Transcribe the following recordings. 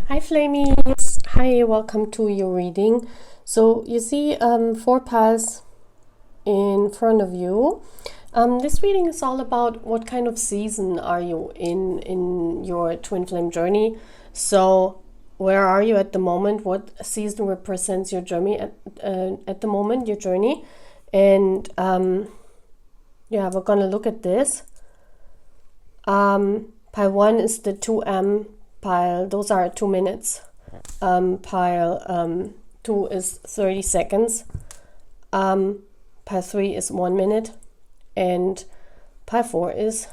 Hi Flamies! Hi, welcome to your reading. So you see 4 piles in front of you. This reading is all about what kind of season are you in your twin flame journey. So where are you at the moment? What season represents your journey at the moment, your journey? And yeah, we're gonna look at this. Pile 1 is the 2M pile, those are 2 minutes. Pile 2 is 30 seconds. Pile 3 is 1 minute. And pile 4 is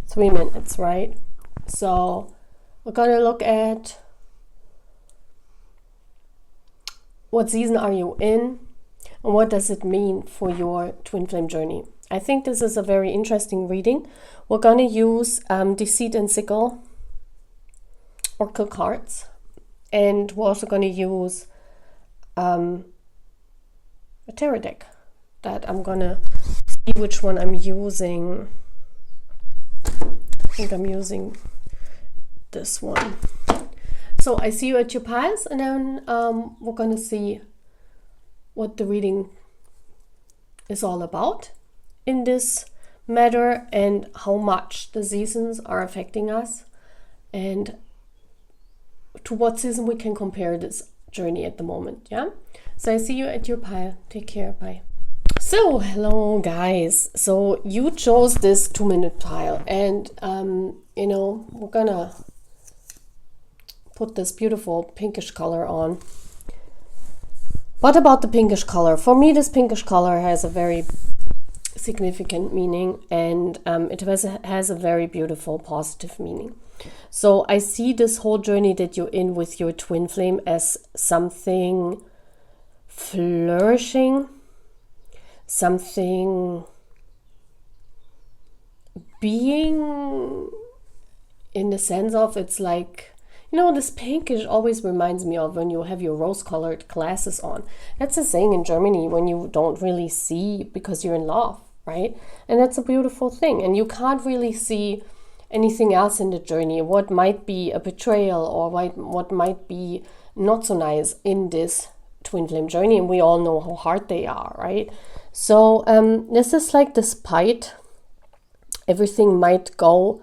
3 minutes, right? So we're gonna look at what season are you in and what does it mean for your twin flame journey. I think this is a very interesting reading. We're gonna use Deceit and Sickle Oracle cards, and we're also going to use a tarot deck that I'm going to see which one I'm using. I think I'm using this one. So I see you at your piles, and then we're going to see what the reading is all about in this matter and how much the seasons are affecting us, and to what season we can compare this journey at the moment. Yeah, so I see you at your pile. Take care. Bye. So hello guys, so you chose this 2-minute pile, and you know, we're gonna put this beautiful pinkish color on. What about the pinkish color? For me, this pinkish color has a very significant meaning, and it has a very beautiful positive meaning. So I see this whole journey that you're in with your twin flame as something flourishing, something being in the sense of, it's like, you know, this pinkish always reminds me of when you have your rose-colored glasses on. That's a saying in Germany, when you don't really see because you're in love, right? And that's a beautiful thing, and you can't really see anything else in the journey, what might be a betrayal or what might be not so nice in this twin flame journey, and we all know how hard they are, right? So this is like, despite everything might go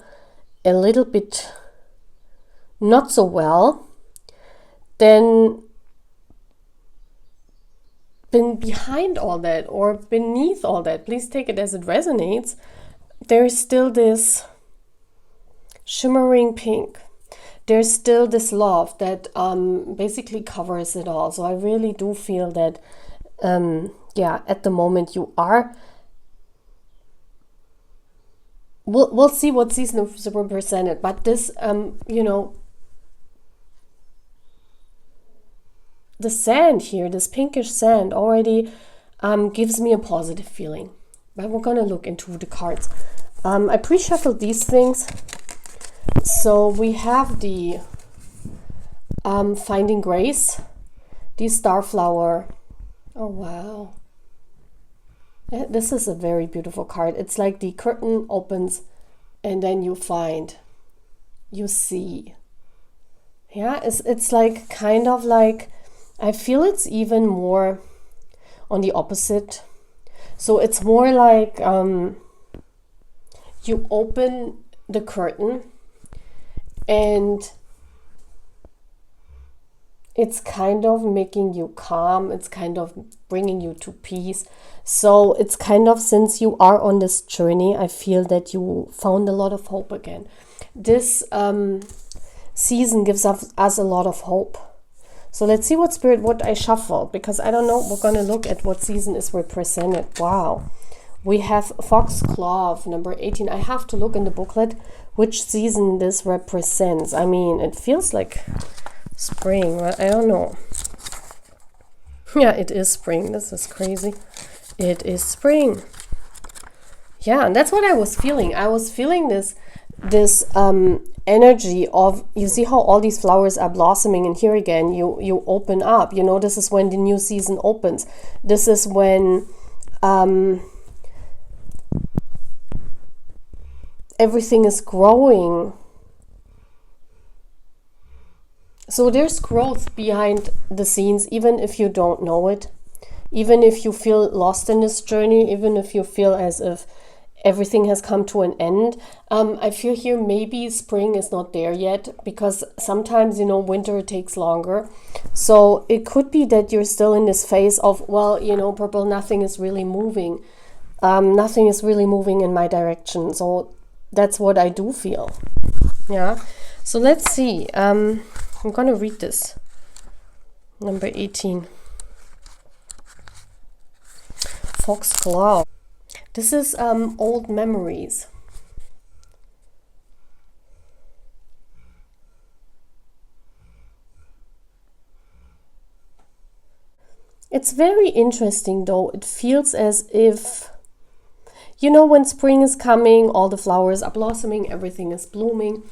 a little bit not so well, then behind all that, or beneath all that, please take it as it resonates, there is still this shimmering pink. There's still this love that basically covers it all. So I really do feel that yeah, at the moment you are, we'll see what season is represented, but this you know, the sand here, this pinkish sand already gives me a positive feeling. But we're gonna look into the cards. I pre-shuffled these things. So we have the Finding Grace, the Starflower. Oh wow, this is a very beautiful card. It's like the curtain opens and then you find, you see. Yeah, it's like, kind of like, I feel it's even more on the opposite. So it's more like you open the curtain and it's kind of making you calm, it's kind of bringing you to peace. So it's kind of, since you are on this journey, I feel that you found a lot of hope again. This season gives us a lot of hope. So let's see what I shuffle, because I don't know, we're gonna look at what season is represented. Wow. We have Foxglove, number 18. I have to look in the booklet which season this represents. I mean, it feels like spring, but I don't know. Yeah, it is spring. This is crazy. It is spring. Yeah, and that's what I was feeling. I was feeling this energy of, you see how all these flowers are blossoming, and here again you open up, you know, this is when the new season opens. This is when everything is growing. So there's growth behind the scenes, even if you don't know it, even if you feel lost in this journey, even if you feel as if everything has come to an end. I feel here maybe spring is not there yet, because sometimes, you know, winter takes longer. So it could be that you're still in this phase of, well, you know, purple, nothing is really moving. Nothing is really moving in my direction. So that's what I do feel. Yeah. So let's see. I'm going to read this. Number 18. Foxglove. This is old memories. It's very interesting though. It feels as if, you know, when spring is coming, all the flowers are blossoming, everything is blooming,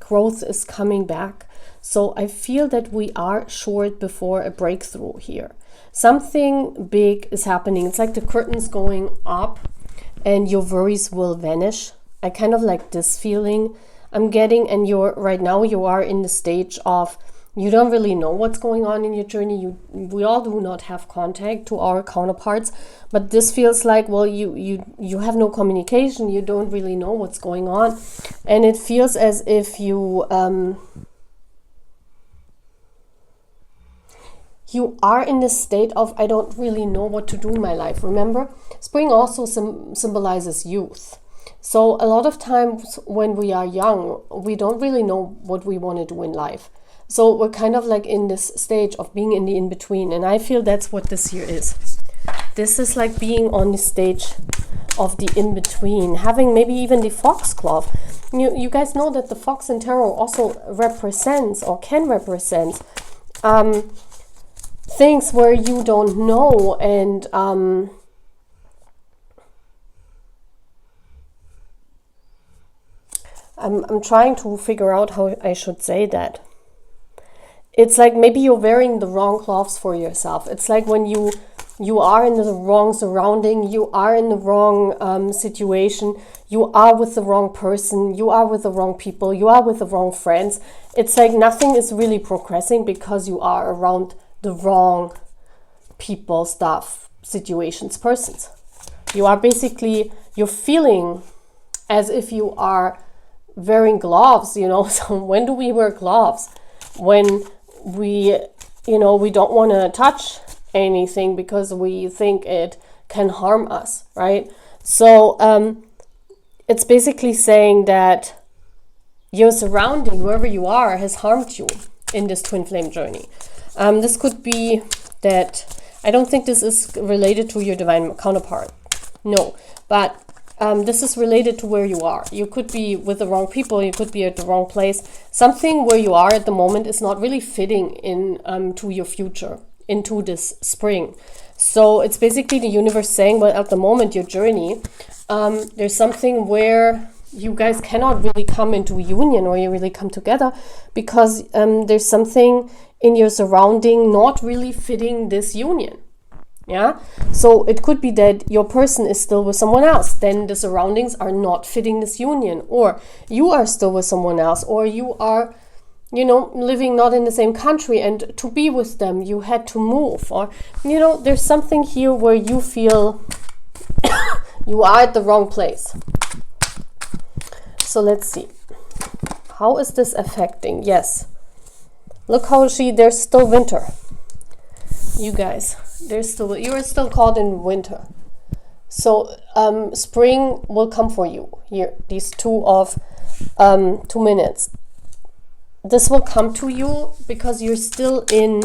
growth is coming back. So I feel that we are short before a breakthrough here. Something big is happening. It's like the curtains going up and your worries will vanish. I kind of like this feeling I'm getting, and right now you are in the stage of, you don't really know what's going on in your journey. We all do not have contact to our counterparts, but this feels like, well, you have no communication. You don't really know what's going on, and it feels as if you are in this state of, I don't really know what to do in my life. Remember, spring also symbolizes youth. So a lot of times when we are young, we don't really know what we want to do in life. So we're kind of like in this stage of being in the in-between. And I feel that's what this here is. This is like being on the stage of the in-between, having maybe even the foxglove. You guys know that the fox in tarot also represents, or can represent, things where you don't know, and I'm trying to figure out how I should say that. It's like maybe you're wearing the wrong clothes for yourself. It's like when you are in the wrong surrounding, you are in the wrong situation, you are with the wrong person, you are with the wrong people, you are with the wrong friends. It's like nothing is really progressing because you are around the wrong people, stuff, situations, persons. You are basically, you're feeling as if you are wearing gloves, you know. So when do we wear gloves? When we, you know, we don't want to touch anything because we think it can harm us, right? So it's basically saying that your surrounding, wherever you are, has harmed you in this twin flame journey. This could be that, I don't think this is related to your divine counterpart, no, but this is related to where you are. You could be with the wrong people, you could be at the wrong place. Something where you are at the moment is not really fitting in to your future, into this spring. So it's basically the universe saying, well, at the moment, your journey, there's something where you guys cannot really come into union, or you really come together, because there's something in your surrounding not really fitting this union. Yeah, so it could be that your person is still with someone else, then the surroundings are not fitting this union, or you are still with someone else, or you are, you know, living not in the same country, and to be with them you had to move, or, you know, there's something here where you feel you are at the wrong place. So let's see, how is this affecting? Yes, look how there's still winter, you guys. You're still caught in winter. So spring will come for you here. These two minutes. This will come to you because you're still in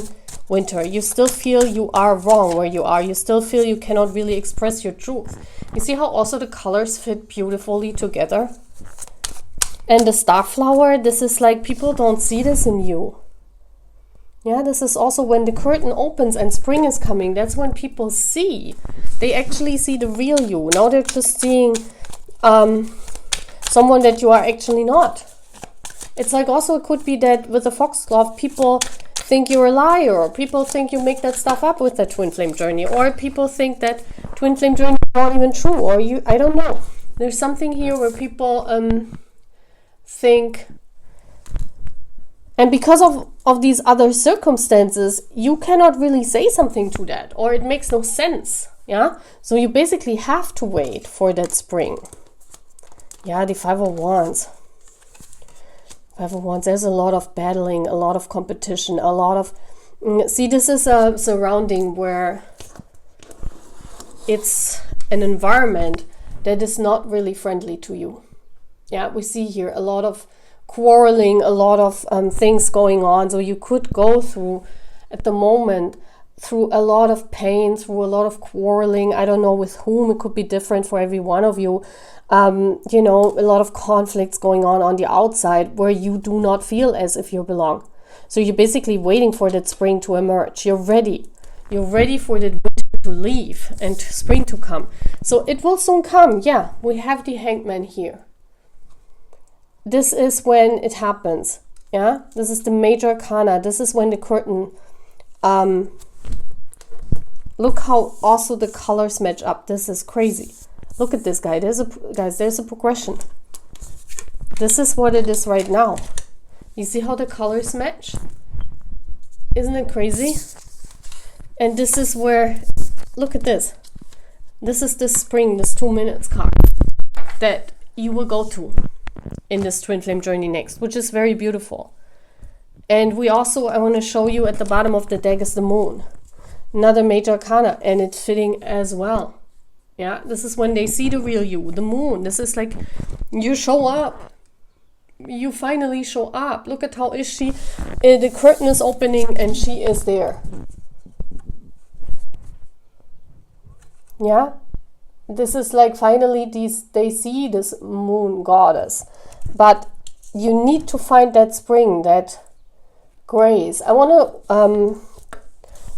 winter. You still feel you are wrong where you are. You still feel you cannot really express your truth. You see how also the colors fit beautifully together? And the starflower, this is like people don't see this in you. Yeah, this is also when the curtain opens and spring is coming. That's when people see. They actually see the real you. Now they're just seeing. So someone that you are actually not. It's like also it could be that with the foxglove, people think you're a liar, or people think you make that stuff up with the twin flame journey, or people think that twin flame journey is not even true, or I don't know. There's something here where people think, and because of these other circumstances, you cannot really say something to that, or it makes no sense. Yeah, so you basically have to wait for that spring. Yeah, the Five of Wands. Five of Wands, there's a lot of battling, a lot of competition, a lot of... See, this is a surrounding where it's an environment that is not really friendly to you. Yeah, we see here a lot of quarreling, a lot of things going on. So you could go through, at the moment, through a lot of pain, through a lot of quarreling. I don't know with whom. It could be different for every one of you. You know, a lot of conflicts going on the outside where you do not feel as if you belong. So you're basically waiting for that spring to emerge. You're ready. You're ready for that winter to leave and spring to come. So it will soon come. Yeah, we have the Hangman here. This is when it happens. Yeah, this is the major arcana. This is when the curtain... look how also the colors match up. This is crazy. Look at this guy. There's a progression. This is what it is right now. You see how the colors match? Isn't it crazy? And this is where, look at this. This is the spring, this 2 minutes card that you will go to in this twin flame journey next, which is very beautiful. And we also, I want to show you at the bottom of the deck is the moon. Another major arcana, and it's fitting as well. Yeah, this is when they see the real you, the moon. This is like you show up. You finally show up. Look at how is she. The curtain is opening and she is there. Yeah, this is like finally they see this moon goddess. But you need to find that spring, that grace. I want to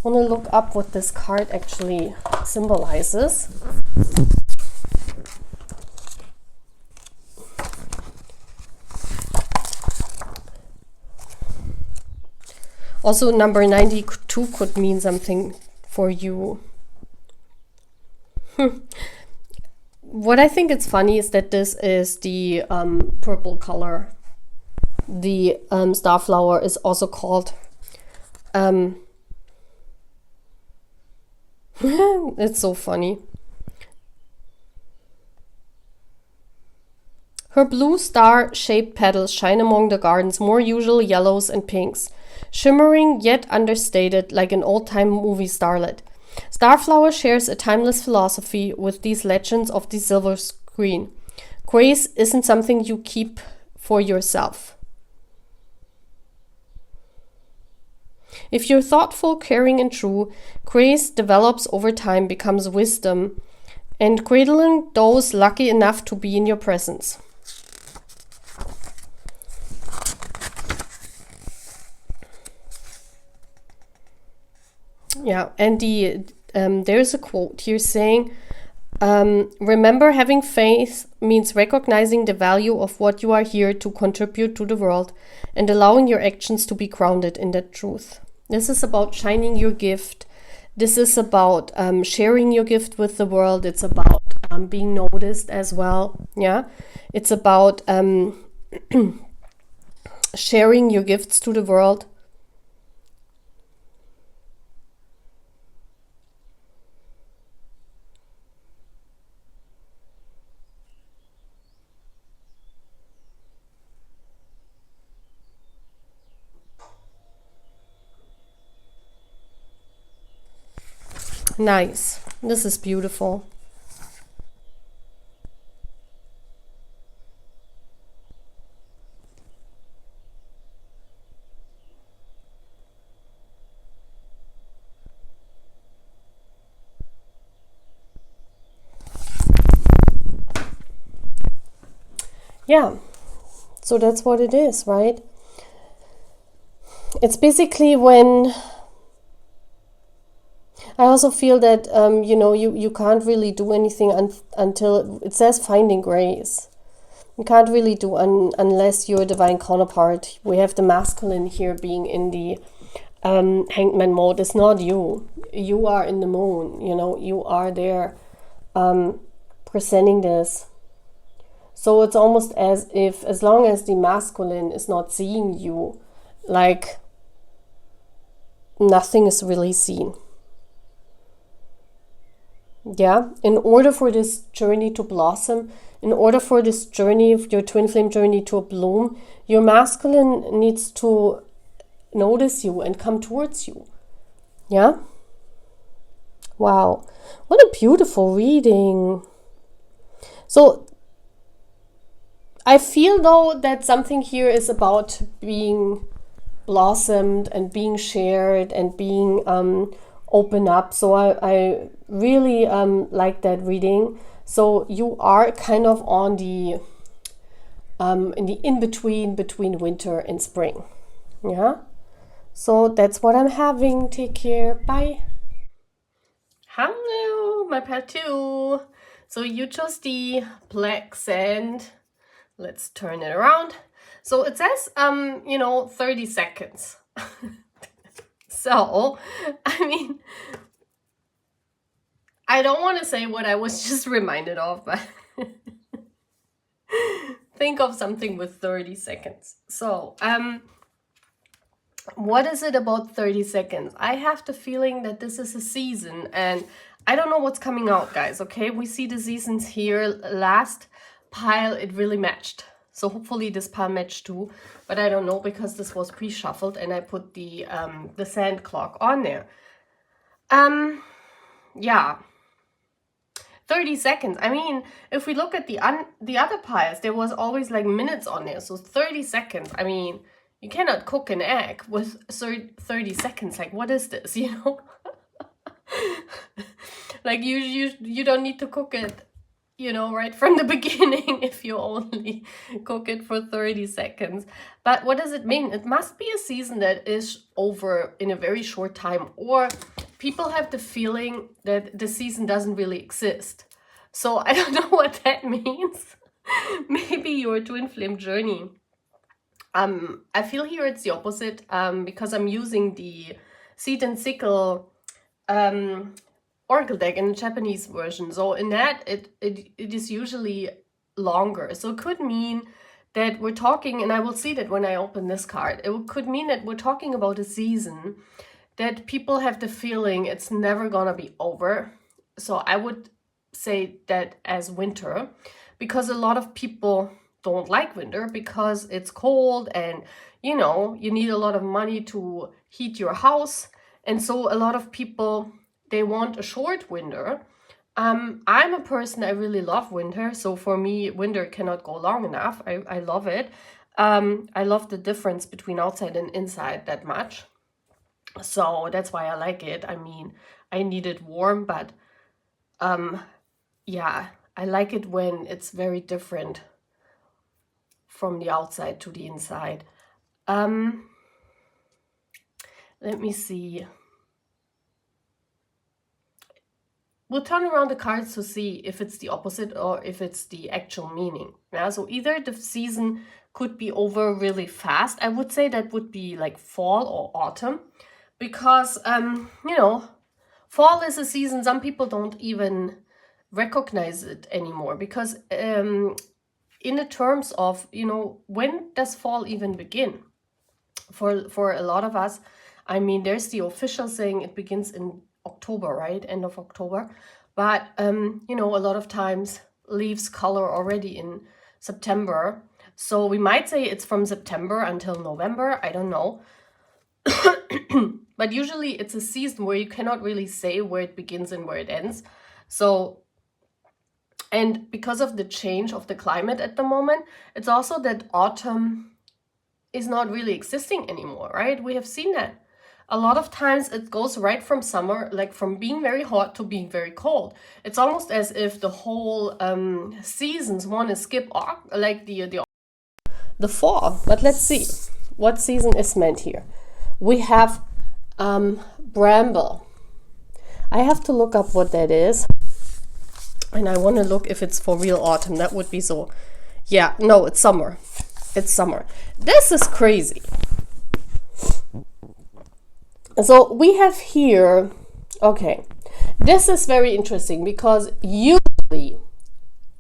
look up what this card actually symbolizes. Also, number 92 could mean something for you. What I think is funny is that this is the purple color. The starflower is also called... it's so funny. Her blue star-shaped petals shine among the garden's more usual yellows and pinks, shimmering yet understated like an old-time movie starlet. Starflower shares a timeless philosophy with these legends of the silver screen. Grace isn't something you keep for yourself. If you're thoughtful, caring, and true, grace develops over time, becomes wisdom, and cradling those lucky enough to be in your presence. Yeah, and there's a quote here saying, remember, having faith means recognizing the value of what you are here to contribute to the world and allowing your actions to be grounded in that truth. This is about shining your gift. This is about sharing your gift with the world. It's about being noticed as well. Yeah, it's about sharing your gifts to the world. Nice. This is beautiful. Yeah. So that's what it is, right? It's basically when... I also feel that, you can't really do anything until it says finding grace. You can't really do unless you're a divine counterpart. We have the masculine here being in the hanged man mode. It's not you. You are in the moon, you know, you are there presenting this. So it's almost as if, as long as the masculine is not seeing you, like nothing is really seen. Yeah, in order for this journey to blossom, in order for this journey, your twin flame journey to bloom, your masculine needs to notice you and come towards you. Yeah? Wow, what a beautiful reading. So I feel though that something here is about being blossomed and being shared and being open up. So I really like that reading. So you are kind of on the in the in-between between winter and spring. Yeah. So that's what I'm having. Take care. Bye. Hello, my pet too. So you chose the black sand. Let's turn it around. So it says, 30 seconds. So, I mean, I don't want to say what I was just reminded of, but think of something with 30 seconds. So, what is it about 30 seconds? I have the feeling that this is a season, and I don't know what's coming out, guys, okay? We see the seasons here. Last pile, it really matched. So hopefully this pile matched too, but I don't know because this was pre-shuffled and I put the sand clock on there. Yeah. 30 seconds. I mean, if we look at the other piles, there was always like minutes on there. So 30 seconds. I mean, you cannot cook an egg with 30 seconds. Like, what is this, you know? Like, you don't need to cook it, you know, right from the beginning if you only cook it for 30 seconds. But what does it mean? It must be a season that is over in a very short time, or people have the feeling that the season doesn't really exist. So I don't know what that means. Maybe your twin flame journey. I feel here it's the opposite, because I'm using the Seed and Sickle Oracle deck in the Japanese version. So in that, it is usually longer. So it could mean that we're talking, and I will see that when I open this card, it could mean that we're talking about a season that people have the feeling it's never gonna be over. So I would say that as winter, because a lot of people don't like winter because it's cold and, you know, you need a lot of money to heat your house. And so a lot of people, they want a short winter. I'm a person, I really love winter. So for me, winter cannot go long enough. I love it. I love the difference between outside and inside that much. So that's why I like it. I mean, I need it warm, but yeah, I like it when it's very different from the outside to the inside. Let me see. We'll turn around the cards to see if it's the opposite or if it's the actual meaning. Yeah, so either the season could be over really fast. I would say that would be like fall or autumn, because you know, fall is a season some people don't even recognize it anymore, because in the terms of, you know, when does fall even begin? For a lot of us, I mean, there's the official saying it begins in October, right? End of October. But, you know, a lot of times leaves color already in September. So we might say it's from September until November. I don't know. But usually it's a season where you cannot really say where it begins and where it ends. So, and because of the change of the climate at the moment, it's also that autumn is not really existing anymore, right? We have seen that. A lot of times it goes right from summer, like from being very hot to being very cold. It's almost as if the whole seasons want to skip off, like the fall. But let's see what season is meant here. We have bramble. I have to look up what that is. And I want to look if it's for real autumn. That would be so Yeah, no, it's summer. It's summer. This is crazy. So we have here, okay, this is very interesting because usually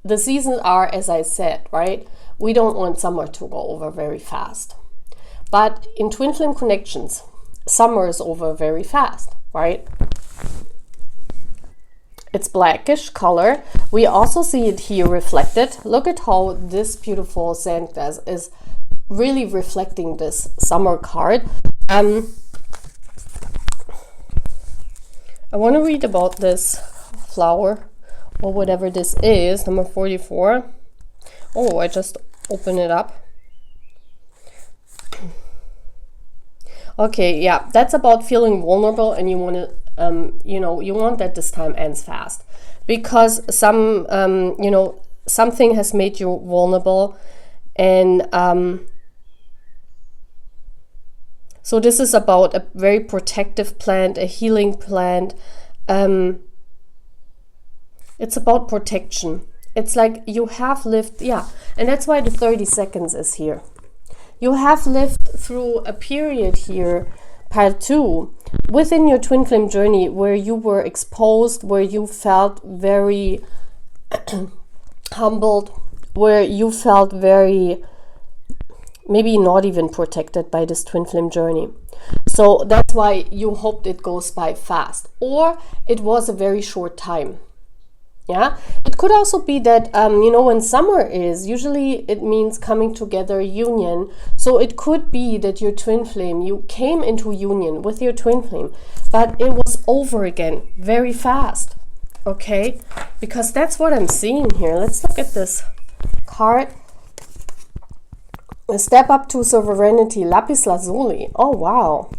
the seasons are, as I said, right? We don't want summer to go over very fast. But in twin flame connections, summer is over very fast, right? It's blackish color. We also see it here reflected. Look at how this beautiful sand glass is really reflecting this summer card. I want to read about this flower or whatever this is, number 44. Oh, I just opened it up. Okay, yeah, that's about feeling vulnerable, and you want to, you know, you want that this time ends fast because some, you know, something has made you vulnerable, and so this is about a very protective plant, a healing plant. It's about protection. It's like you have lived, yeah, and that's why the 30 seconds is here. You have lived through a period here, part 2, within your twin flame journey where you were exposed, where you felt very humbled, where you felt very maybe not even protected by this twin flame journey. So that's why you hoped it goes by fast, or it was a very short time. Yeah, it could also be that, you know, when summer is, usually it means coming together, union. So it could be that your twin flame, you came into union with your twin flame, but it was over again very fast. Okay, because that's what I'm seeing here. Let's look at this card. A step up to sovereignty, lapis lazuli. Oh wow,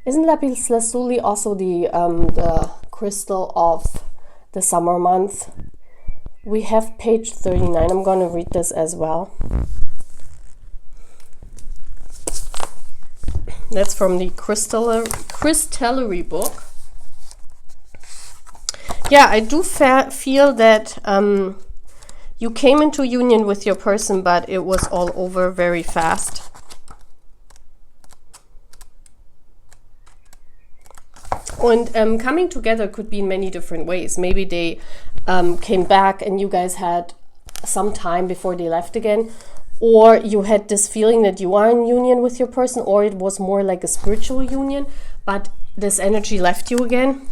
isn't lapis lazuli also the crystal of the summer month? We have page 39. I'm going to read this as well. That's from the crystallery book. Yeah, I do feel that you came into union with your person, but it was all over very fast. And coming together could be in many different ways. Maybe they came back and you guys had some time before they left again, or you had this feeling that you are in union with your person, or it was more like a spiritual union, but this energy left you again.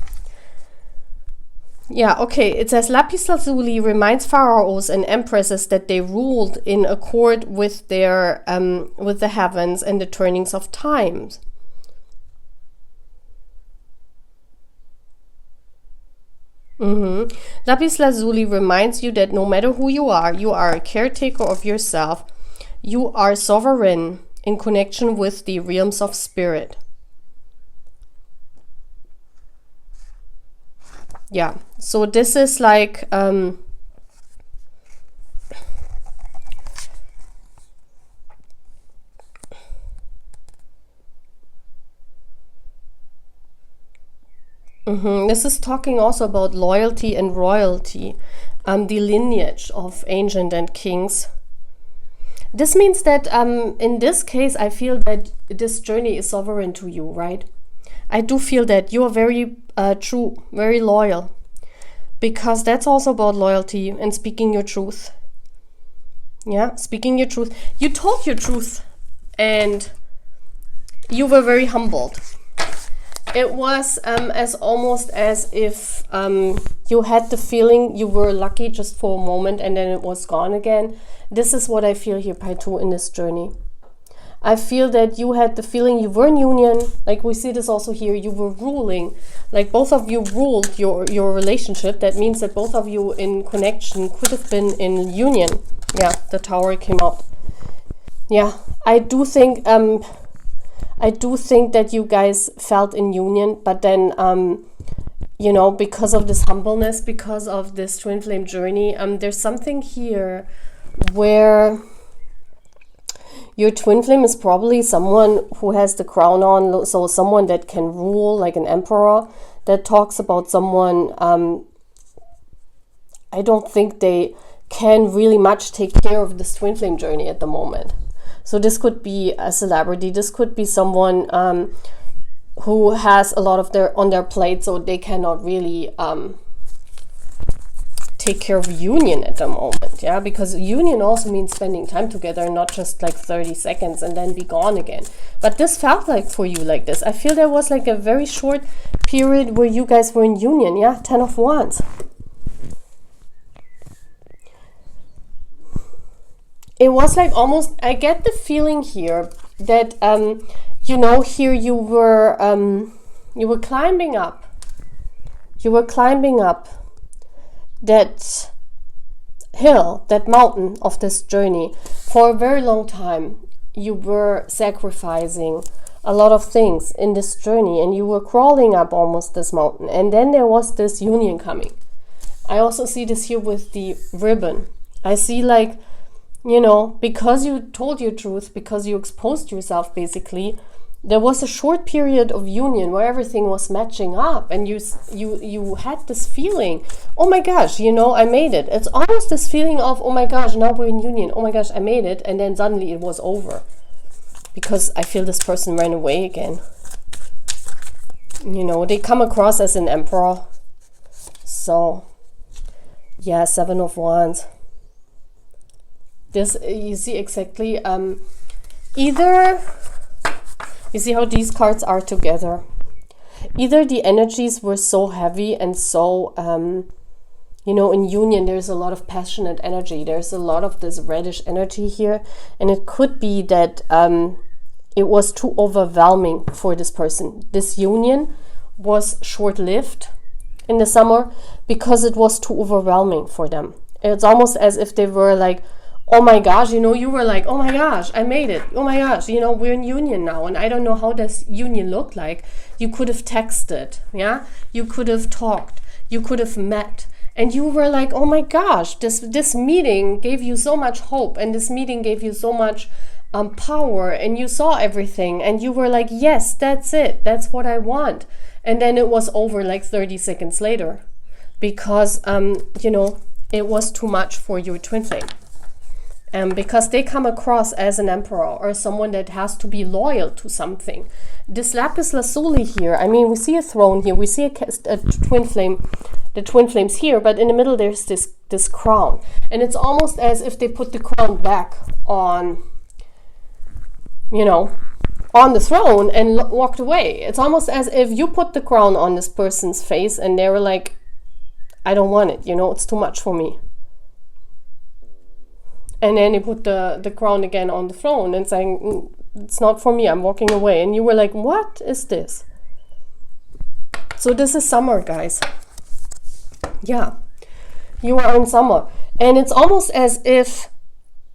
Yeah, okay, it says lapis lazuli reminds pharaohs and empresses that they ruled in accord with their with the heavens and the turnings of times. Lapis lazuli reminds you that no matter who you are a caretaker of yourself. You are sovereign in connection with the realms of spirit. Yeah, so this is like this is talking also about loyalty and royalty, the lineage of ancient and kings. This means that in this case, I feel that this journey is sovereign to you, right? I do feel that you are very true, very loyal, because that's also about loyalty and speaking your truth. Yeah, speaking your truth. You told your truth and you were very humbled. It was as almost as if you had the feeling you were lucky just for a moment and then it was gone again. This is what I feel here, part 2, in this journey. I feel that you had the feeling you were in union, like we see this also here, you were ruling, like both of you ruled your relationship. That means that both of you in connection could have been in union. Yeah, the Tower came out. Yeah, I do think that you guys felt in union, but then, you know, because of this humbleness, because of this twin flame journey, there's something here where your twin flame is probably someone who has the crown on, so someone that can rule, like an emperor. That talks about someone, I don't think they can really much take care of this twin flame journey at the moment. So this could be a celebrity, this could be someone who has a lot of on their plate, so they cannot really take care of union at the moment, yeah, because union also means spending time together, not just like 30 seconds and then be gone again. But this felt like for you like this. I feel there was like a very short period where you guys were in union, yeah. 10 of Wands. It was like almost, I get the feeling here that you know, here you were climbing up. You were climbing up that hill, that mountain of this journey for a very long time. You were sacrificing a lot of things in this journey, and you were crawling up almost this mountain, and then there was this union coming. I also see this here with the ribbon. I see, like, you know, because you told your truth, because you exposed yourself, basically, there was a short period of union where everything was matching up, and you had this feeling, oh my gosh, you know, I made it. It's almost this feeling of, oh my gosh, now we're in union, oh my gosh, I made it, and then suddenly it was over, because I feel this person ran away again. You know, they come across as an emperor. So yeah, 7 of Wands. This, you see exactly, either, you see how these cards are together. Either the energies were so heavy and so, you know, in union, there's a lot of passionate energy. There's a lot of this reddish energy here. And it could be that it was too overwhelming for this person. This union was short-lived in the summer because it was too overwhelming for them. It's almost as if they were like, oh my gosh, you know, you were like, oh my gosh, I made it. Oh my gosh, you know, we're in union now. And I don't know how this union looked like. You could have texted, yeah? You could have talked. You could have met. And you were like, oh my gosh, this meeting gave you so much hope. And this meeting gave you so much power. And you saw everything. And you were like, yes, that's it. That's what I want. And then it was over like 30 seconds later. Because, you know, it was too much for your twin flame. Because they come across as an emperor or someone that has to be loyal to something. This lapis lazuli here, I mean, we see a throne here, we see a twin flame, the twin flames here, but in the middle there's this crown. And it's almost as if they put the crown back on, you know, on the throne and walked away. It's almost as if you put the crown on this person's face and they were like, I don't want it, you know, it's too much for me. And then they put the crown again on the throne and saying, it's not for me, I'm walking away. And you were like, what is this? So this is summer, guys. Yeah, you are in summer. And it's almost as if,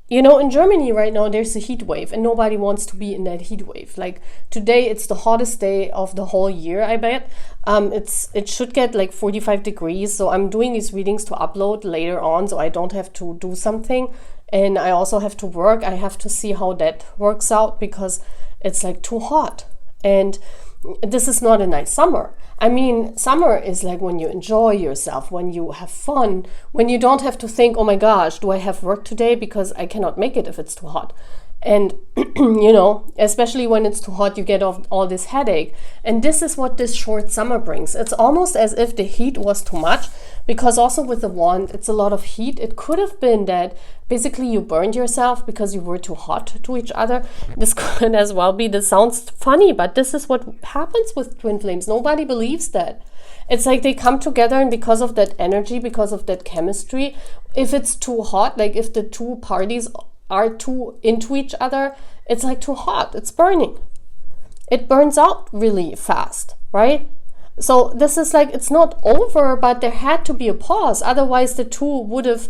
you know, in Germany right now, there's a heat wave and nobody wants to be in that heat wave. Like today, it's the hottest day of the whole year, I bet. It should get like 45 degrees. So I'm doing these readings to upload later on so I don't have to do something. And I also have to work. I have to see how that works out because it's like too hot. And this is not a nice summer. I mean, summer is like when you enjoy yourself, when you have fun, when you don't have to think, oh my gosh, do I have work today? Because I cannot make it if it's too hot. And, you know, especially when it's too hot, you get all this headache. And this is what this short summer brings. It's almost as if the heat was too much, because also with the wand, it's a lot of heat. It could have been that basically you burned yourself because you were too hot to each other. This could as well be, this sounds funny, but this is what happens with twin flames. Nobody believes that. It's like they come together, and because of that energy, because of that chemistry, if it's too hot, like if the two parties are too into each other, it's like too hot, it's burning. It burns out really fast, right? So this is like, it's not over, but there had to be a pause. Otherwise the two would have,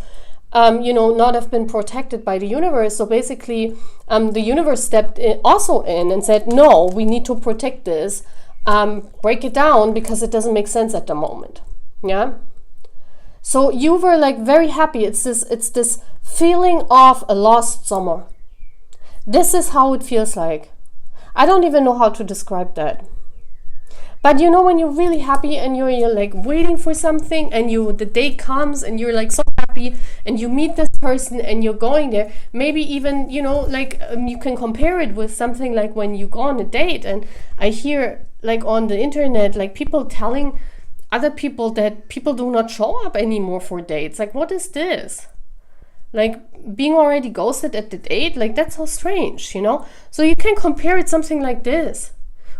you know, not have been protected by the universe. So basically the universe stepped also in and said, no, we need to protect this, break it down because it doesn't make sense at the moment. Yeah. So you were like very happy. It's this feeling of a lost summer. This is how it feels like. I don't even know how to describe that. But you know, when you're really happy and you're like waiting for something, and the day comes and you're like so happy, and you meet this person and you're going there, maybe even, you know, like you can compare it with something like when you go on a date. And I hear like on the internet, like people telling other people that people do not show up anymore for dates. Like, what is this? Like, being already ghosted at the date, like that's so strange, you know? So you can compare it something like this,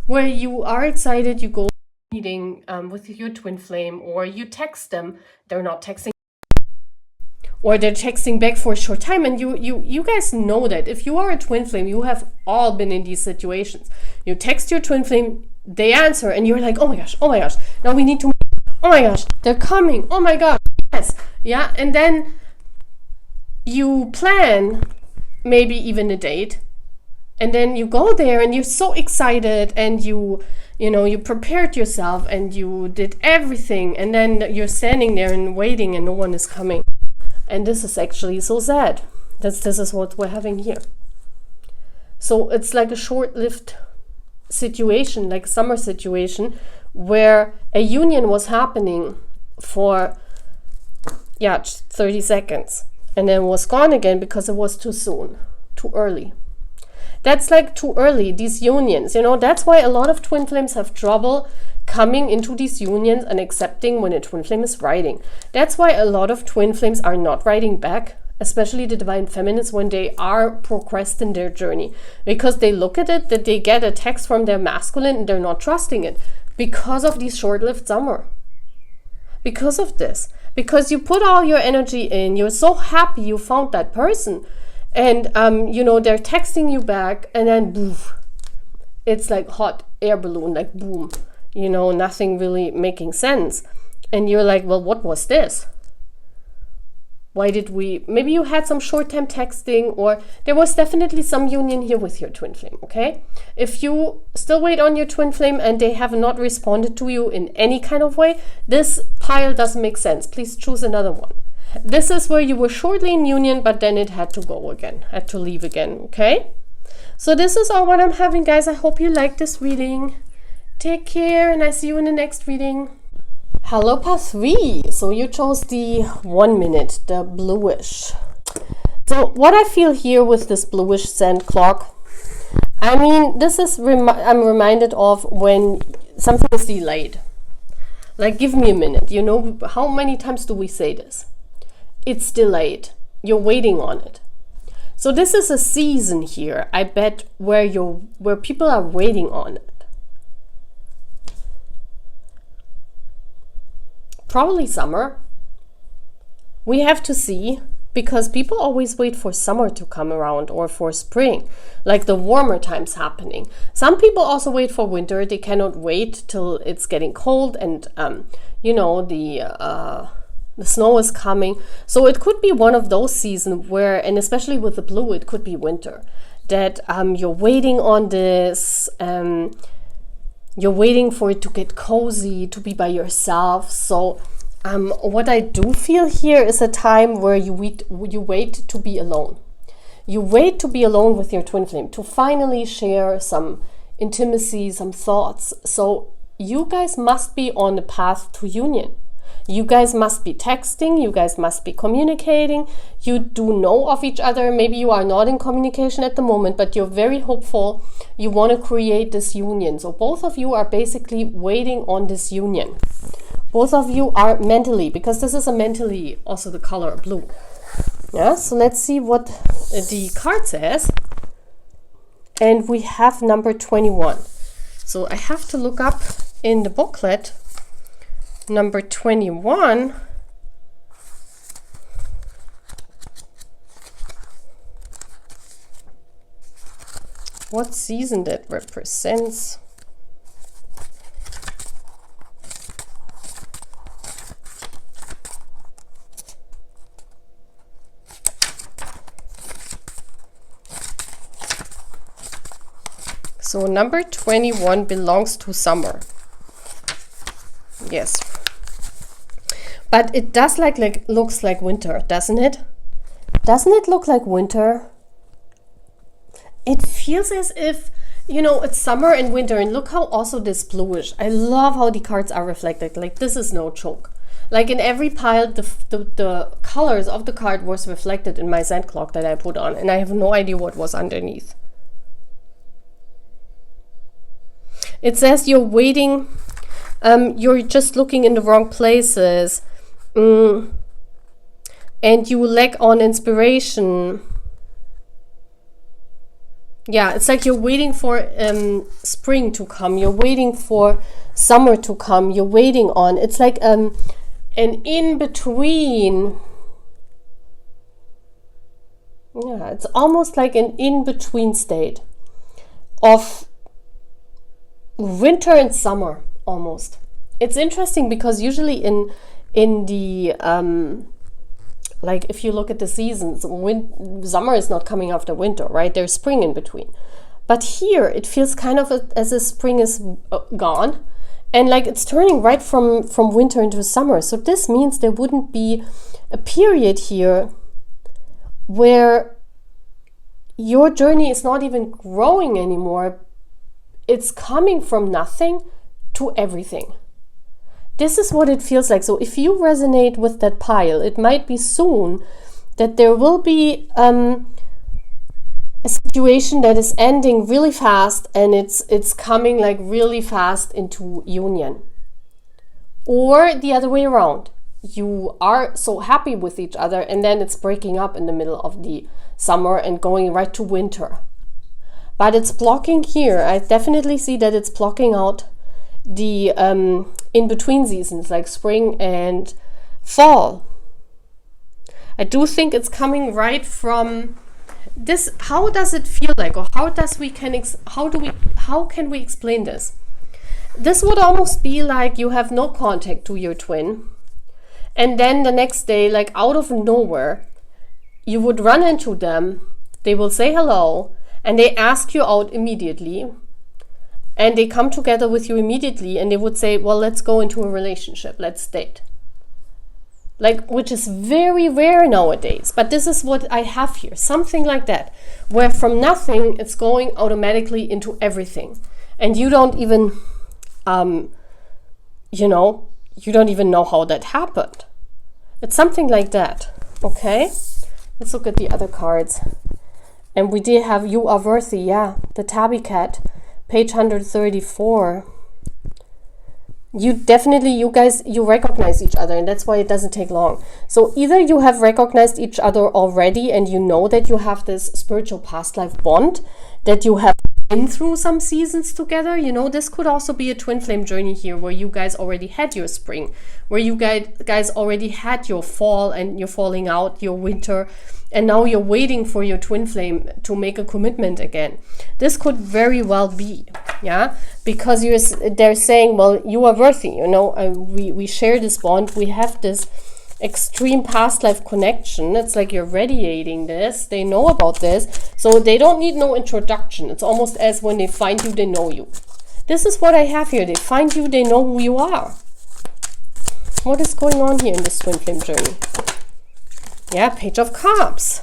where you are excited, you go meeting with your twin flame, or you text them, they're not texting, or they're texting back for a short time. And you guys know that if you are a twin flame, you have all been in these situations. You text your twin flame, they answer, and you're like, oh my gosh, now we need to, oh my gosh, they're coming, oh my gosh, yes, yeah. And then you plan maybe even a date, and then you go there and you're so excited, and you know, you prepared yourself and you did everything, and then you're standing there and waiting and no one is coming. And this is actually so sad. This is what we're having here. So it's like a short-lived situation, like a summer situation, where a union was happening for 30 seconds, and then was gone again because it was too soon, too early. That's like too early, these unions, you know. That's why a lot of twin flames have trouble coming into these unions and accepting when a twin flame is writing. That's why a lot of twin flames are not writing back, especially the divine feminines, when they are progressed in their journey, because they look at it, that they get a text from their masculine and they're not trusting it because of these short-lived summer. Because of this, because you put all your energy in, you're so happy you found that person, and you know, they're texting you back, and then boof, it's like hot air balloon, like boom, you know, nothing really making sense. And you're like, well, what was this? Why did we, maybe you had some short-term texting, or there was definitely some union here with your twin flame, okay? If you still wait on your twin flame and they have not responded to you in any kind of way, this pile doesn't make sense. Please choose another one. This is where you were shortly in union, but then it had to go again, had to leave again, okay? So this is all what I'm having, guys. I hope you liked this reading. Take care, and I see you in the next reading. Hello, path 3. So you chose the 1 minute, the bluish. So what I feel here with this bluish sand clock, I mean, this is, I'm reminded of when something is delayed. Like, give me a minute. You know, how many times do we say this? It's delayed. You're waiting on it. So this is a season here, I bet, where people are waiting on it. Probably summer. We have to see, because people always wait for summer to come around, or for spring, like the warmer times happening. Some people also wait for winter. They cannot wait till it's getting cold, and you know, the snow is coming. So it could be one of those seasons where, and especially with the blue, it could be winter, that you're waiting on this. You're waiting for it to get cozy, to be by yourself. So what I do feel here is a time where you wait to be alone. You wait to be alone with your twin flame, to finally share some intimacy, some thoughts. So you guys must be on the path to union. You guys must be texting, you guys must be communicating. You do know of each other. Maybe you are not in communication at the moment, but you're very hopeful. You want to create this union. So both of you are basically waiting on this union. Both of you are mentally, because this is a mentally, also the color blue. Yeah, so let's see what the card says. And we have number 21. So I have to look up in the booklet number 21. What season that represents? So number 21 belongs to summer. Yes. But it does looks like winter, doesn't it? Doesn't it look like winter? It feels as if you know, it's summer and winter, and look how also this bluish. I love how the cards are reflected. Like, this is no joke. Like, in every pile, the colors of the card was reflected in my sand clock that I put on, and I have no idea what was underneath. It says you're waiting, you're just looking in the wrong places, and you lack on inspiration. Yeah, it's like you're waiting for spring to come. You're waiting for summer to come. You're waiting on. It's like an in-between. Yeah, it's almost like an in-between state of winter and summer, almost. It's interesting because usually in the like, if you look at the seasons, summer is not coming after winter, right? There's spring in between. But here, it feels kind of as if spring is gone. And like, it's turning right from winter into summer. So this means there wouldn't be a period here where your journey is not even growing anymore. It's coming from nothing to everything. This is what it feels like. So if you resonate with that pile, it might be soon that there will be a situation that is ending really fast, and it's coming like really fast into union. Or the other way around. You are so happy with each other, and then it's breaking up in the middle of the summer and going right to winter. But it's blocking here. I definitely see that it's blocking out the in-between seasons, like spring and fall. I do think it's coming right from this. How does it feel like, or how can we explain this? This would almost be like you have no contact to your twin, and then the next day, like out of nowhere, you would run into them. They will say hello, and they ask you out immediately. And they come together with you immediately, and they would say, well, let's go into a relationship, let's date. Like, which is very rare nowadays. But this is what I have here, something like that, where from nothing, it's going automatically into everything. And you don't even, you don't even know how that happened. It's something like that, okay? Let's look at the other cards. And we did have You Are Worthy, yeah, the Tabby Cat. Page 134. You guys, you recognize each other, and that's why it doesn't take long. So either you have recognized each other already, and you know that you have this spiritual past life bond, that you have been through some seasons together. You know, this could also be a twin flame journey here, where you guys already had your spring, where you guys already had your fall and you're falling out, your winter, and now you're waiting for your twin flame to make a commitment again. This could very well be, yeah, because they're saying, well, you are worthy, we share this bond, we have this extreme past life connection. It's like you're radiating this, they know about this, so they don't need no introduction. It's almost as when they find you, they know you. This is what I have here. They find you, they know who you are. What is going on here in this twin flame journey? Yeah, Page of Cups.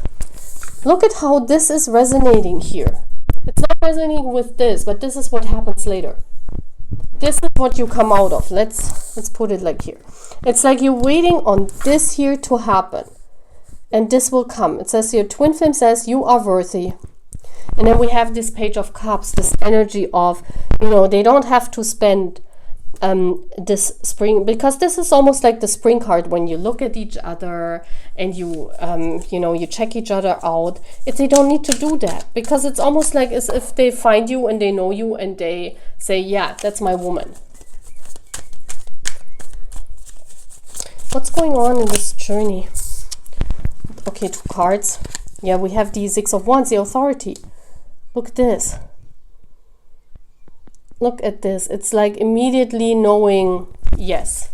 Look at how this is resonating here. It's not resonating with this, but this is what happens later. This is what you come out of. Let's put it like here. It's like you're waiting on this here to happen, and this will come. It says here, Twin Flame says you are worthy. And then we have this Page of Cups, this energy of, they don't have to spend this spring, because this is almost like the spring card when you look at each other and you you check each other out. They don't need to do that, because it's almost like as if they find you and they know you and they say, yeah, that's my woman. What's going on in this journey? Okay, 2 cards. Yeah, we have the 6 of Wands, the authority. Look at this. Look at this. It's like immediately knowing, yes,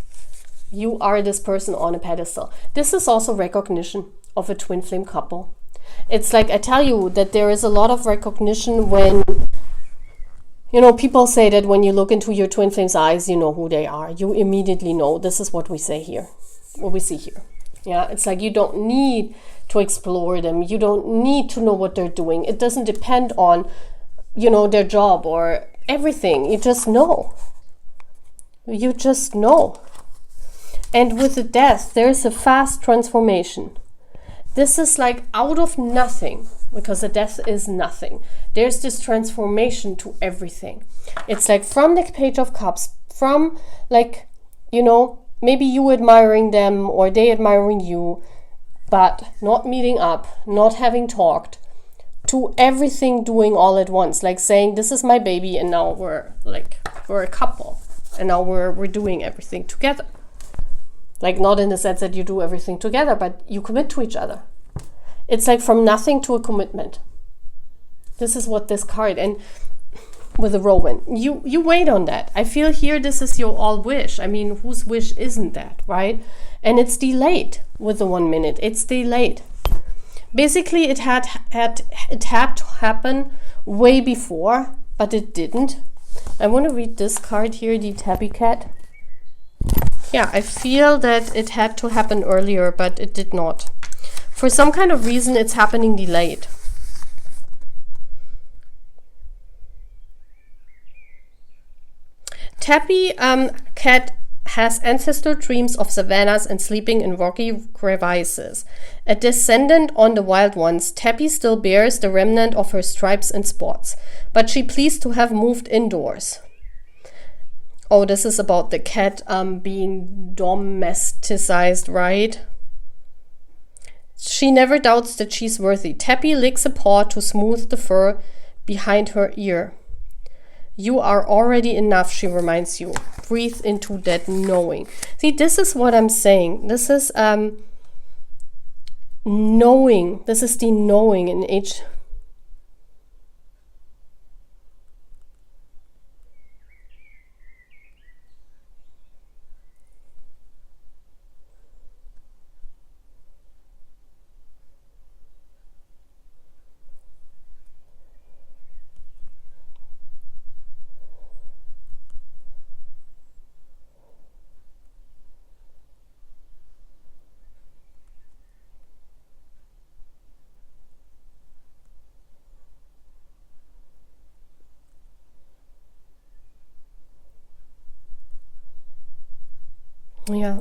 you are this person on a pedestal. This is also recognition of a twin flame couple. It's like, I tell you that there is a lot of recognition when, people say that when you look into your twin flame's eyes, you know who they are. You immediately know. This is what we say here, what we see here. Yeah, it's like you don't need to explore them. You don't need to know what they're doing. It doesn't depend on you know, their job or everything. You just know. You just know. And with the death, there's a fast transformation. This is like out of nothing, because the death is nothing. There's this transformation to everything. It's like from the Page of Cups, from like, you know, maybe you admiring them or they admiring you, but not meeting up, not having talked, to everything doing all at once, like saying, this is my baby, and now we're a couple, and now we're doing everything together. Like, not in the sense that you do everything together, but you commit to each other. It's like from nothing to a commitment. This is what this card, and with the Rowan, you wait on that. I feel here this is your all wish. I mean, whose wish isn't that, right? And it's delayed with the 1 minute. It's delayed. Basically, it had to happen way before, but it didn't. I want to read this card here, the Tabby Cat. Yeah, I feel that it had to happen earlier, but it did not. For some kind of reason, it's happening delayed. Tabby Cat has ancestral dreams of savannas and sleeping in rocky crevices. A descendant on the wild ones, Tabby still bears the remnant of her stripes and spots, but she pleased to have moved indoors. Oh, this is about the cat being domesticized, right? She never doubts that she's worthy. Tabby licks a paw to smooth the fur behind her ear. You are already enough, she reminds you. Breathe into that knowing. See, this is what I'm saying. This is knowing. This is the knowing in each. Yeah.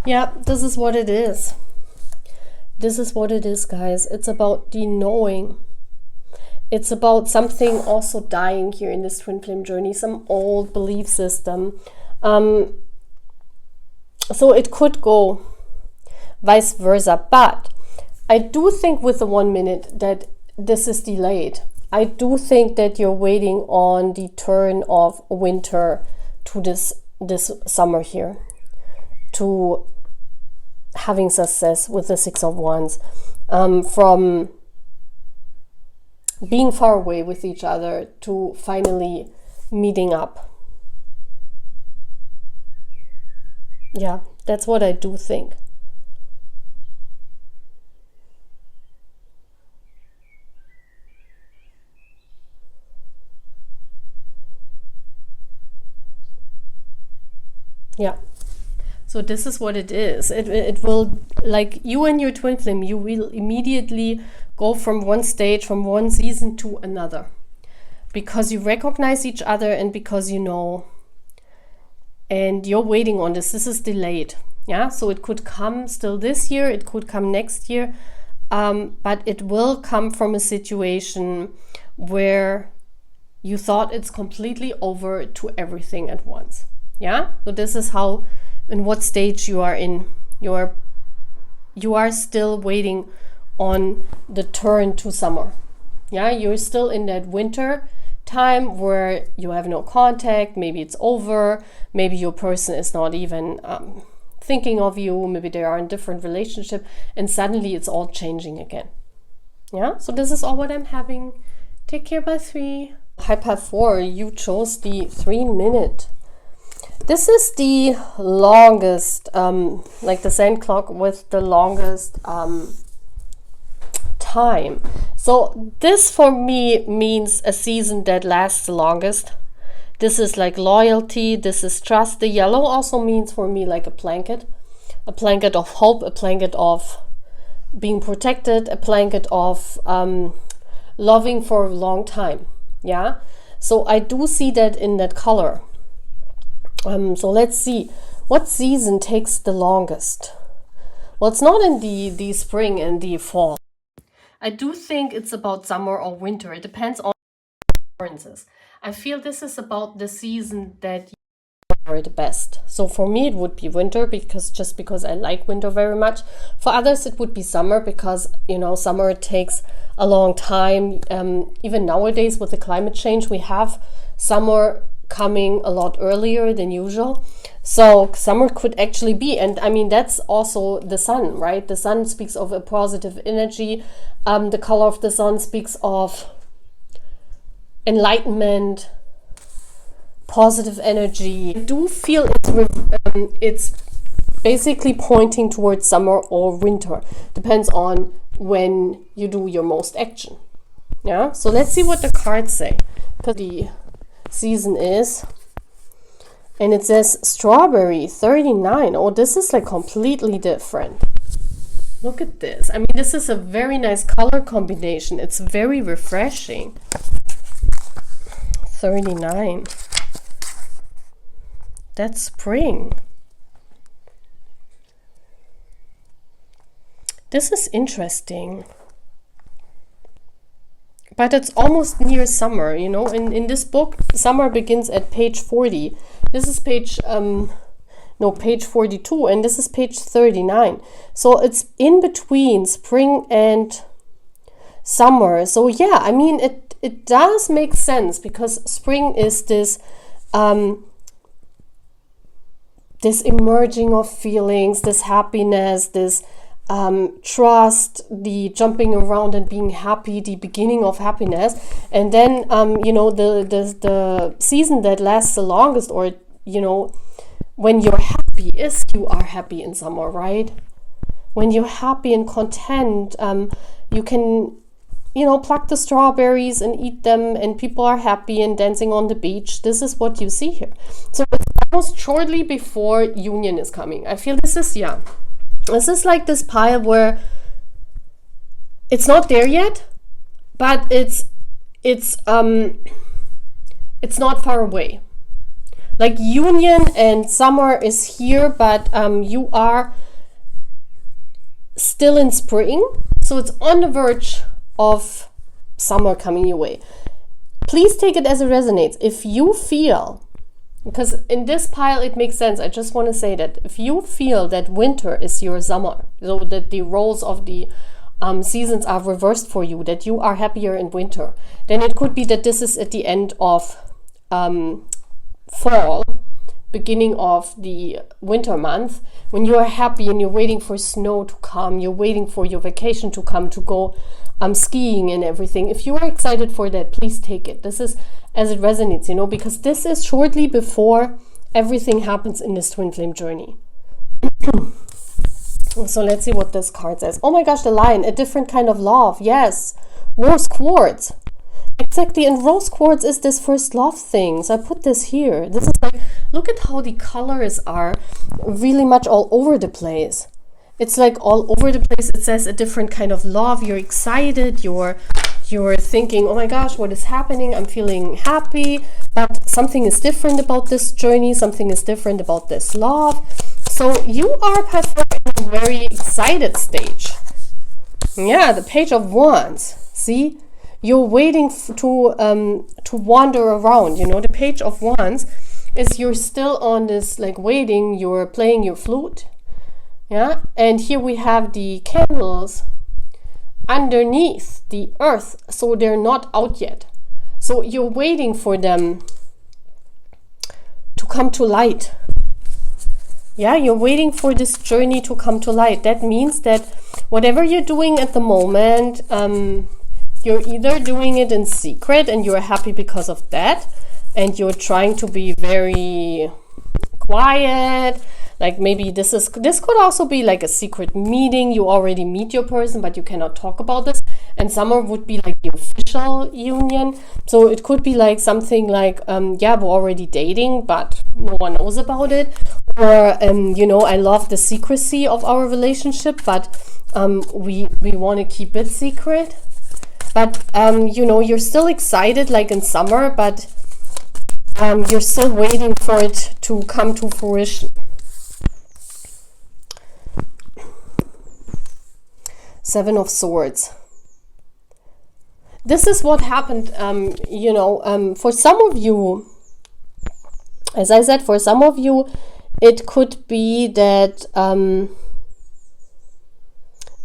Yeah, this is what it is. This is what it is, guys. It's about the knowing. It's about something also dying here in this twin flame journey, some old belief system. So it could go vice versa. But I do think with the 1 minute that this is delayed. I do think that you're waiting on the turn of winter to this summer here, to having success with the 6 of Wands, from being far away with each other to finally meeting up. Yeah, that's what I do think. Yeah. So this is what it is. It will, like you and your twin flame, you will immediately go from one stage, from one season to another, because you recognize each other and because you know, and you're waiting on this. This is delayed. Yeah, so it could come still this year, it could come next year, but it will come from a situation where you thought it's completely over to everything at once. Yeah, so this is how, in what stage you are in. You are still waiting on the turn to summer. Yeah, you're still in that winter time where you have no contact. Maybe it's over. Maybe your person is not even thinking of you. Maybe they are in a different relationship, and suddenly it's all changing again. Yeah, so this is all what I'm having. Take care, by 3. High path 4, you chose the 3 minute. This is the longest, like the sand clock with the longest time. So this for me means a season that lasts the longest. This is like loyalty, this is trust. The yellow also means for me like a blanket of hope, a blanket of being protected, a blanket of loving for a long time. Yeah, so I do see that in that color. So let's see what season takes the longest. Well, it's not in the spring and the fall. I do think it's about summer or winter. It depends on preferences. I feel this is about the season that you are the best. So for me, it would be winter because I like winter very much. For others, it would be summer because, you know, summer takes a long time. Even nowadays with the climate change, we have summer coming a lot earlier than usual. So summer could actually be, and I mean, that's also the sun, right? The sun speaks of a positive energy. The color of the sun speaks of enlightenment, positive energy. I do feel it's basically pointing towards summer or winter. Depends on when you do your most action. Yeah, so let's see what the cards say. Because the season is, and it says strawberry 39. Oh, this is like completely different. Look at this. I mean, this is a very nice color combination. It's very refreshing. 39. That's spring. This is interesting. But it's almost near summer, you know. In this book, summer begins at page 40. This is page 42, and this is page 39. So it's in between spring and summer. So yeah, I mean, it does make sense because spring is this this emerging of feelings, this happiness, this trust, the jumping around and being happy, the beginning of happiness. And then you know, the season that lasts the longest, or you know, when you're happy, is you are happy in summer, right? When you're happy and content, you can, you know, pluck the strawberries and eat them, and people are happy and dancing on the beach. This is what you see here. So it's almost shortly before union is coming. I feel this is, yeah, this is like this pile where it's not there yet, but it's not far away. Like union and summer is here, but you are still in spring, so it's on the verge of summer coming your way. Please take it as it resonates. If you feel, because in this pile it makes sense, I just want to say that if you feel that winter is your summer, so that the roles of the seasons are reversed for you, that you are happier in winter, then it could be that this is at the end of fall, beginning of the winter month, when you are happy and you're waiting for snow to come, you're waiting for your vacation to come, to go skiing and everything. If you are excited for that, please take it. This is as it resonates, you know, because this is shortly before everything happens in this twin flame journey. So let's see what this card says. Oh my gosh, the lion, a different kind of love. Yes, rose quartz. Exactly, and rose quartz is this first love thing. So I put this here. This is like, look at how the colors are really much all over the place. It's like all over the place. It says a different kind of love. You're excited. You're thinking, oh my gosh, what is happening? I'm feeling happy, but something is different about this journey. Something is different about this love. So you are perhaps in a very excited stage. Yeah, the Page of Wands. See? You're waiting to wander around, you know. The Page of Wands is you're still on this, like, waiting. You're playing your flute, yeah. And here we have the candles underneath the earth, so they're not out yet. So you're waiting for them to come to light. Yeah, you're waiting for this journey to come to light. That means that whatever you're doing at the moment, you're either doing it in secret and you're happy because of that, and you're trying to be very quiet, Like maybe this could also be like a secret meeting. You already meet your person, but you cannot talk about this. And summer would be like the official union. So it could be like something like, yeah, we're already dating, but no one knows about it. Or, you know, I love the secrecy of our relationship, but we want to keep it secret. But, you know, you're still excited like in summer, but you're still waiting for it to come to fruition. Seven of Swords. This is what happened, you know, for some of you, as I said, for some of you, it could be that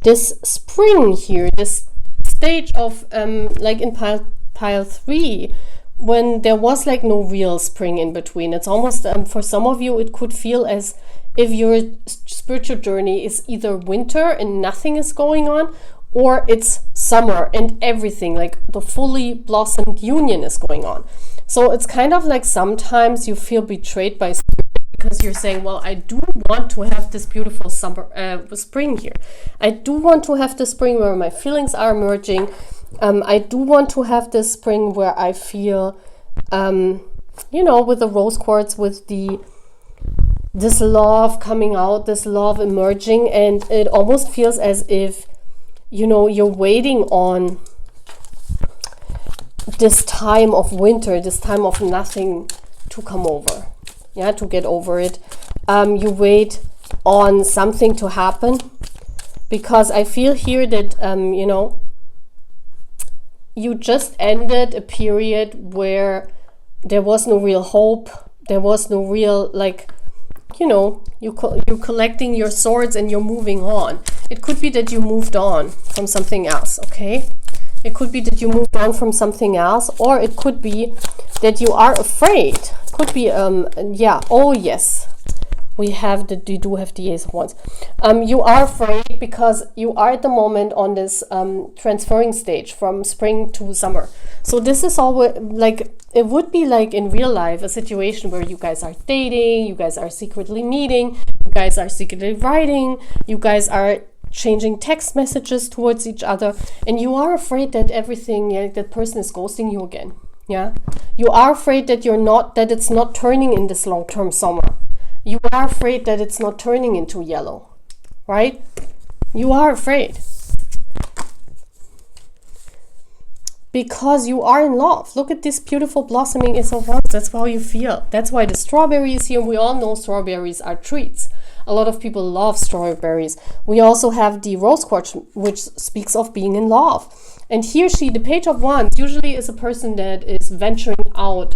this spring here, this stage of, like in pile 3, when there was like no real spring in between. It's almost, for some of you, it could feel as if your spiritual journey is either winter and nothing is going on, or it's summer and everything, like the fully blossomed union is going on. So it's kind of like sometimes you feel betrayed by spirit because you're saying, well, I do want to have this beautiful summer, spring here. I do want to have the spring where my feelings are emerging. I do want to have this spring where I feel, you know, with the rose quartz, with this love coming out, this love emerging, and it almost feels as if, you know, you're waiting on this time of winter, this time of nothing to come over, yeah, to get over it. You wait on something to happen, because I feel here that, you know, you just ended a period where there was no real hope, there was no real, like, you know, you're collecting your swords and you're moving on. It could be that you moved on from something else, okay? It could be that you moved on from something else, or it could be that you are afraid. Could be, yeah, oh yes, we do have the Ace of Wands. You are afraid because you are at the moment on this transferring stage from spring to summer. So this is always like, it would be like in real life, a situation where you guys are dating, you guys are secretly meeting, you guys are secretly writing, you guys are changing text messages towards each other, and you are afraid that everything, yeah, that person is ghosting you again. Yeah, you are afraid that that it's not turning in this long-term summer. You are afraid that it's not turning into yellow, right? You are afraid. Because you are in love. Look at this beautiful blossoming Ace of Wands. That's how you feel. That's why the strawberry is here. We all know strawberries are treats. A lot of people love strawberries. We also have the rose quartz, which speaks of being in love. And here the Page of Wands, usually is a person that is venturing out,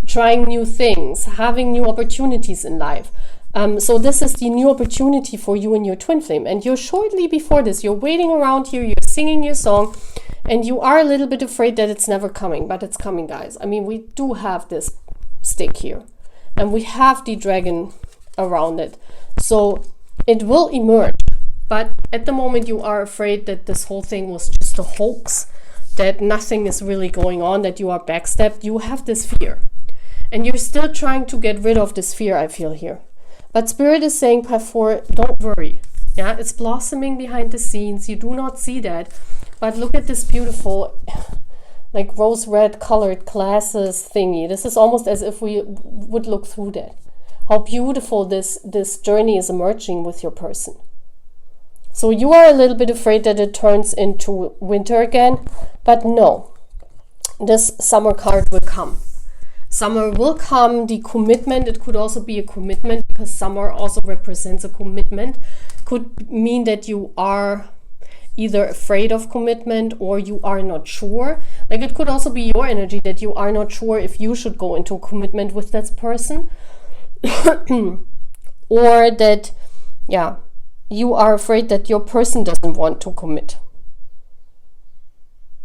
trying new things, having new opportunities in life. So this is the new opportunity for you and your twin flame. And you're shortly before this, you're waiting around here, you're singing your song, and you are a little bit afraid that it's never coming, but it's coming, guys. I mean, we do have this stick here, and we have the dragon around it. So it will emerge. But at the moment, you are afraid that this whole thing was just a hoax, that nothing is really going on, that you are backstabbed. You have this fear. And you're still trying to get rid of this fear, I feel here. But Spirit is saying, part 4, don't worry. Yeah, it's blossoming behind the scenes. You do not see that. But look at this beautiful, like rose red colored glasses thingy. This is almost as if we would look through that. How beautiful this journey is emerging with your person. So you are a little bit afraid that it turns into winter again. But no, this summer card will come. Summer will come, the commitment, it could also be a commitment, because summer also represents a commitment. Could mean that you are either afraid of commitment or you are not sure. Like it could also be your energy that you are not sure if you should go into a commitment with that person. Or that, yeah, you are afraid that your person doesn't want to commit.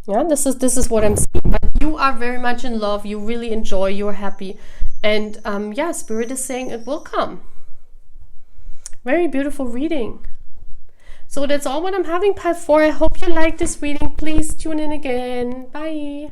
Yeah, this is what I'm seeing. But you are very much in love. You really enjoy. You're happy. And yeah, Spirit is saying it will come. Very beautiful reading. So that's all what I'm having, part 4. I hope you like this reading. Please tune in again. Bye.